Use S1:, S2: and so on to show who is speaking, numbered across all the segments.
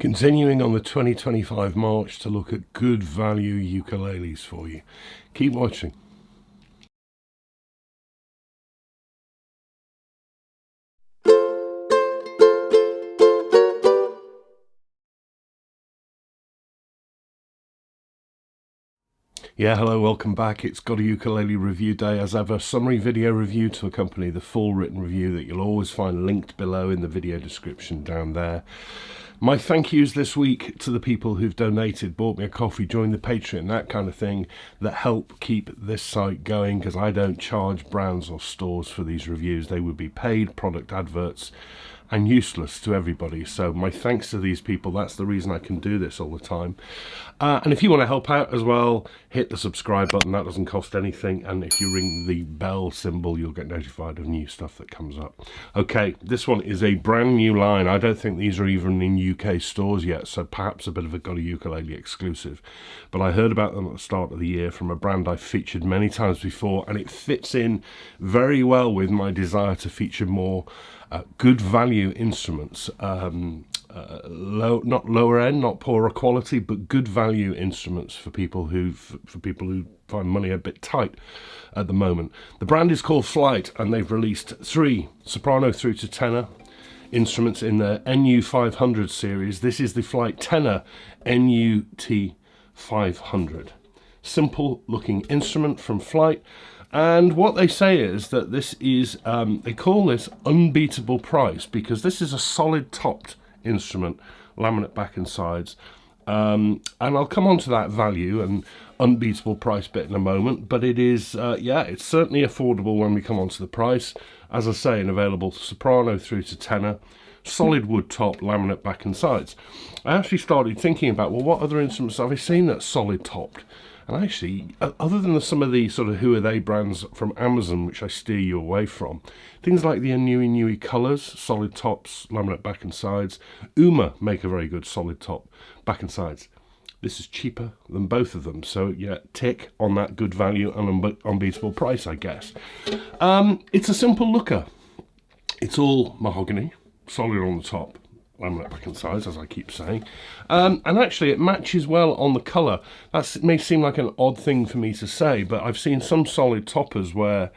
S1: Continuing on the 2025 march to look at good value ukuleles for you. Keep watching. Yeah, hello, welcome back. It's GotAUkulele review day. As ever, summary video review to accompany the full written review that you'll always find linked below in the video description down there. My thank yous this week to the people who've donated, bought me a coffee, joined the Patreon, that kind of thing, that help keep this site going, because I don't charge brands or stores for these reviews. They would be paid product adverts and useless to everybody. So my thanks to these people. That's the reason I can do this all the time. And if you want to help out as well, hit the subscribe button. That doesn't cost anything. And if you ring the bell symbol, you'll get notified of new stuff that comes up. Okay, this one is a brand new line. I don't think these are even in UK stores yet, so perhaps a bit of a GotAUkulele exclusive. But I heard about them at the start of the year from a brand I've featured many times before, and it fits in very well with my desire to feature more good value instruments, not lower end, not poorer quality, but good value instruments for people who find money a bit tight at the moment. The brand is called Flight, and they've released 3 soprano through to tenor instruments in their NU500 series. This is the Flight Tenor NUT500. Simple looking instrument from Flight. And what they say is that this is, they call this unbeatable price, because this is a solid topped instrument, laminate back and sides. And I'll come on to that value and unbeatable price bit in a moment, but it is, yeah, it's certainly affordable when we come on to the price. As I say, an available soprano through to tenor, solid wood top, laminate back and sides. I actually started thinking about, well, what other instruments have I seen that's solid topped? And actually, other than some of the sort of who are they brands from Amazon, which I steer you away from, things like the NUI colours, solid tops, laminate back and sides. Uma make a very good solid top, back and sides. This is cheaper than both of them, so yeah, tick on that good value and unbeatable price, I guess. It's a simple looker. It's all mahogany, solid on the top, laminate back and sides, as I keep saying, and actually it matches well on the colour. That may seem like an odd thing for me to say, but I've seen some solid toppers where,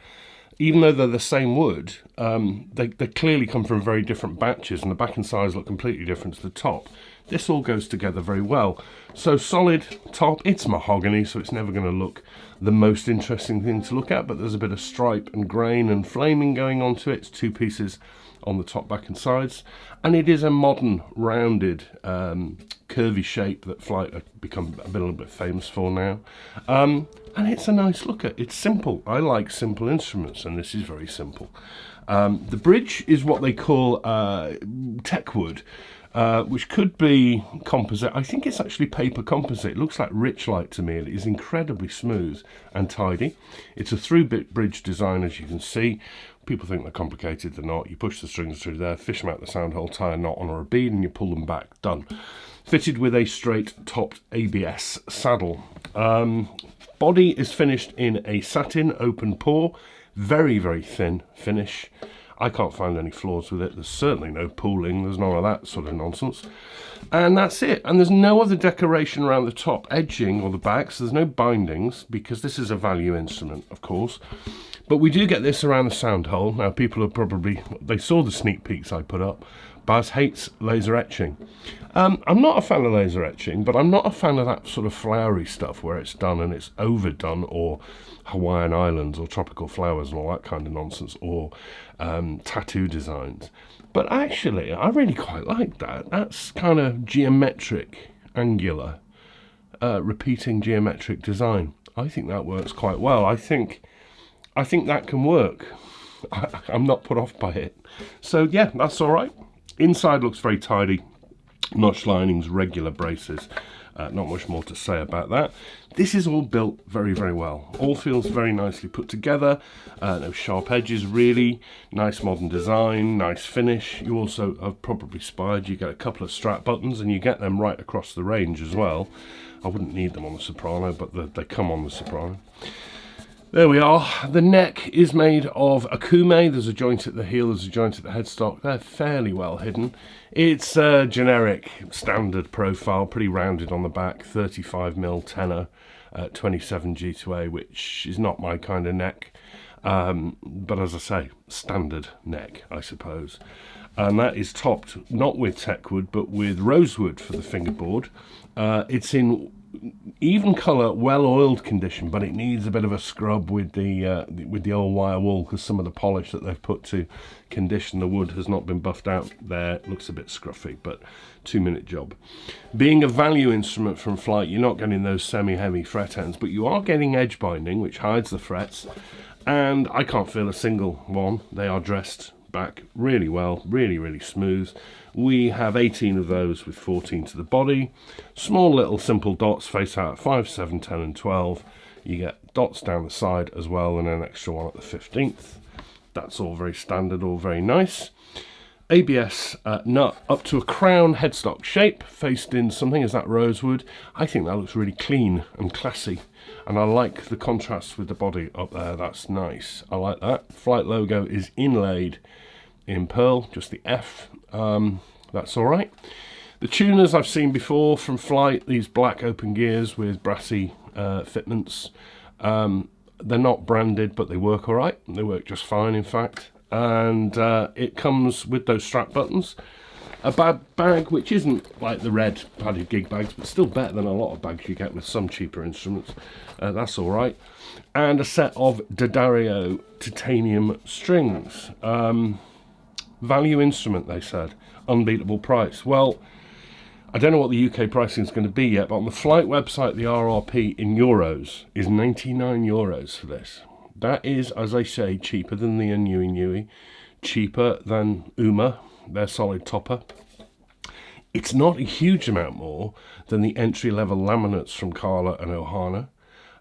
S1: even though they're the same wood, they clearly come from very different batches, and the back and sides look completely different to the top. This all goes together very well. So solid top, it's mahogany, so it's never going to look the most interesting thing to look at, but there's a bit of stripe and grain and flaming going on to it. It's 2 pieces on the top, back and sides, and it is a modern rounded curvy shape that Flight have become a little bit famous for now, and it's a nice looker. It's simple. I like simple instruments, and this is very simple. The bridge is what they call tech wood, which could be composite. I think it's actually paper composite. It looks like Richlight to me. It is incredibly smooth and tidy. It's a through-bit bridge design, as you can see. People think they're complicated, they're not. You push the strings through there, fish them out the sound hole, tie a knot on or a bead, and you pull them back. Done. Fitted with a straight topped ABS saddle. Body is finished in a satin open pore. Very, very thin finish. I can't find any flaws with it. There's certainly no pooling. There's none of that sort of nonsense. And that's it. And there's no other decoration around the top edging or the back, so there's no bindings, because this is a value instrument, of course. But we do get this around the sound hole. Now, people are probably, they saw the sneak peeks I put up. Baz hates laser etching. I'm not a fan of laser etching, but I'm not a fan of that sort of flowery stuff where it's done and it's overdone, or Hawaiian Islands or tropical flowers and all that kind of nonsense, or tattoo designs. But actually, I really quite like that. That's kind of geometric, angular, repeating geometric design. I think that works quite well. I think that can work. I'm not put off by it. So yeah, that's all right. Inside looks very tidy. Notch linings, regular braces. Not much more to say about that. This is all built very, very well. All feels very nicely put together. No sharp edges really. Nice modern design, nice finish. You also have probably spied, you get a couple of strap buttons, and you get them right across the range as well. I wouldn't need them on the soprano, but they come on the soprano. There we are. The neck is made of akume. There's a joint at the heel, there's a joint at the headstock. They're fairly well hidden. It's a generic standard profile, pretty rounded on the back, 35mm tenor, 27 G2A, which is not my kind of neck. But as I say, standard neck, I suppose. And that is topped not with teakwood, but with rosewood for the fingerboard. It's in even colour, well-oiled condition, but it needs a bit of a scrub with the old wire wool, because some of the polish that they've put to condition the wood has not been buffed out there. It looks a bit scruffy, but 2-minute job. Being a value instrument from Flight, you're not getting those semi-heavy fret ends, but you are getting edge binding, which hides the frets, and I can't feel a single one. They are dressed back really well, really smooth. We have 18 of those with 14 to the body. Small little simple dots face out at 5, 7, 10 and 12. You get dots down the side as well, and an extra one at the 15th. That's all very standard, all very nice. ABS nut up to a crown headstock shape, faced in something as that rosewood. I think that looks really clean and classy, and I like the contrast with the body up there. That's nice. I like that. Flight logo is inlaid in pearl, just the F. That's all right. The tuners I've seen before from Flight, these black open gears with brassy fitments. They're not branded, but they work all right. They work just fine, in fact. And it comes with those strap buttons. A bag, which isn't like the red padded gig bags, but still better than a lot of bags you get with some cheaper instruments. That's all right. And a set of D'Addario titanium strings. Value instrument, they said. Unbeatable price. Well, I don't know what the UK pricing is going to be yet, but on the Flight website, the RRP in euros is 99 euros for this. That is, as I say, cheaper than the NUI, cheaper than Uma, their solid topper. It's not a huge amount more than the entry-level laminates from Carla and Ohana,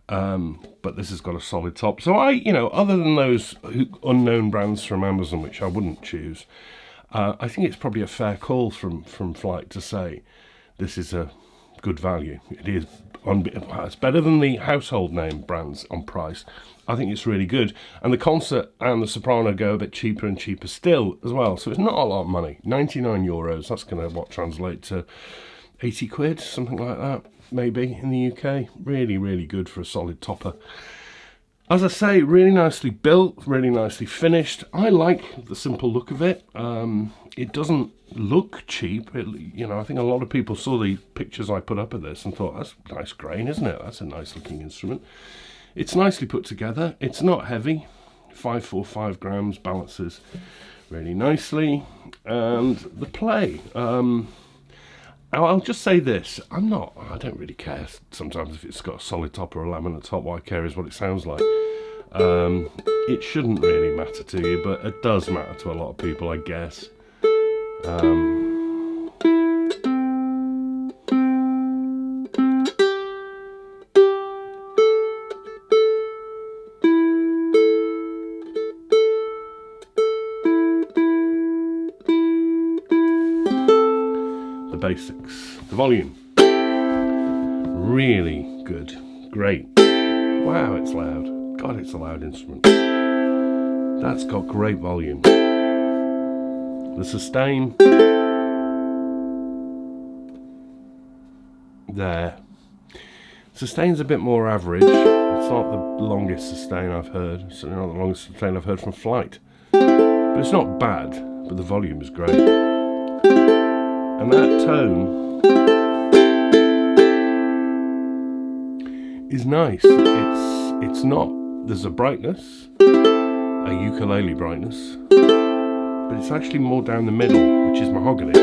S1: but this has got a solid top. So other than those unknown brands from Amazon, which I wouldn't choose, I think it's probably a fair call from Flight to say this is a good value. It is. It's better than the household name brands on price. I think it's really good. And the concert and the soprano go a bit cheaper and cheaper still as well. So it's not a lot of money. 99 euros. That's going to translate to 80 quid, something like that, maybe in the UK. Really good for a solid topper. As I say, really nicely built, really nicely finished. I like the simple look of it. It doesn't look cheap. I think a lot of people saw the pictures I put up of this and thought, that's nice grain, isn't it? That's a nice looking instrument. It's nicely put together. It's not heavy. 545 grams, balances really nicely. And the play. I'll just say this. I don't really care sometimes if it's got a solid top or a laminate top. What I care is what it sounds like. It shouldn't really matter to you, but it does matter to a lot of people, I guess. The basics. The volume. Really good. Great. Wow, it's loud. God, it's a loud instrument. That's got great volume. The sustain. There. Sustain's a bit more average. It's not the longest sustain I've heard. Certainly not the longest sustain I've heard from Flight. But it's not bad, but the volume is great. And that tone is nice. It's not, there's a brightness, a ukulele brightness, but it's actually more down the middle, which is mahogany.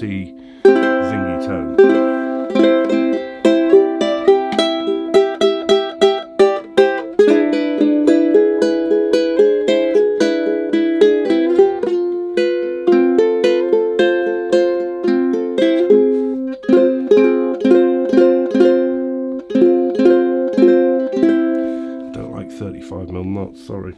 S1: nutty, zingy tone. I don't like 35mm knots, sorry.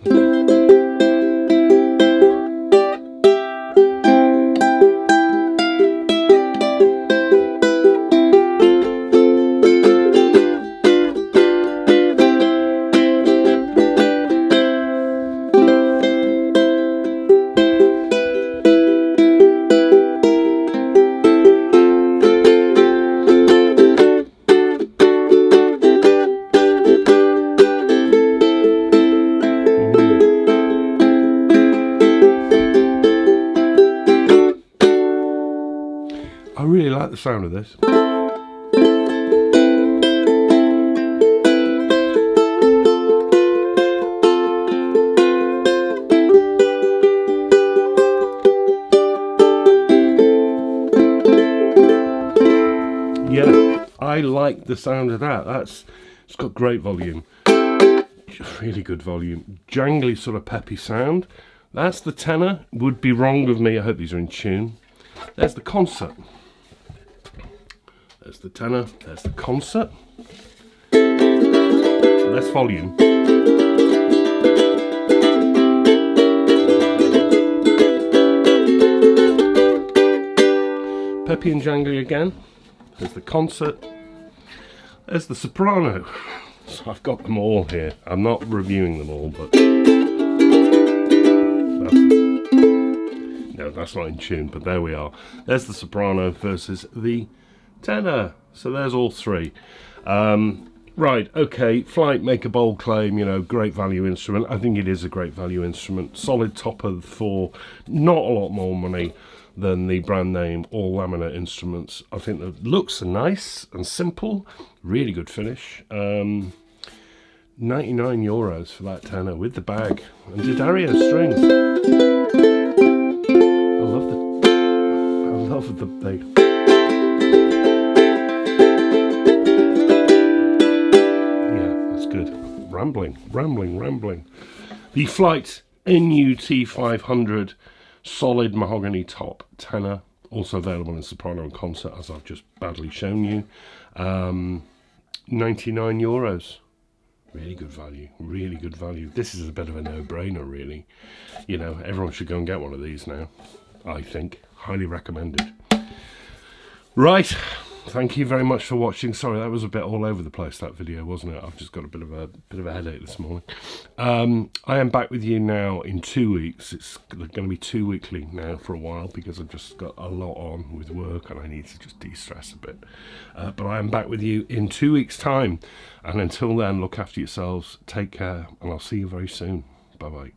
S1: I really like the sound of this. Yeah, I like the sound of that. It's got great volume. Really good volume. Jangly sort of peppy sound. That's the tenor. Would be wrong of me. I hope these are in tune. There's the concert. There's the tenor, there's the concert. Less volume. Peppy and jangly again. There's the concert. There's the soprano. So I've got them all here. I'm not reviewing them all, but that's not in tune, but there we are. There's the soprano versus the tenor. So there's all three. Right, okay, Flight make a bold claim, you know, great value instrument. I think it is a great value instrument. Solid topper for not a lot more money than the brand name all laminate instruments. I think the looks are nice and simple, really good finish. 99 euros for that tenor with the bag and D'Addario strings. I love the Rambling. The Flight NUT500 solid mahogany top tenor, also available in soprano and concert, as I've just badly shown you. 99 euros. Really good value. This is a bit of a no-brainer, really. You know, everyone should go and get one of these now, I think. Highly recommended. Right. Thank you very much for watching. Sorry, that was a bit all over the place, that video, wasn't it? I've just got a bit of a headache this morning. I am back with you now in 2 weeks. It's going to be 2 weekly now for a while because I've just got a lot on with work and I need to just de-stress a bit. But I am back with you in 2 weeks' time. And until then, look after yourselves, take care, and I'll see you very soon. Bye-bye.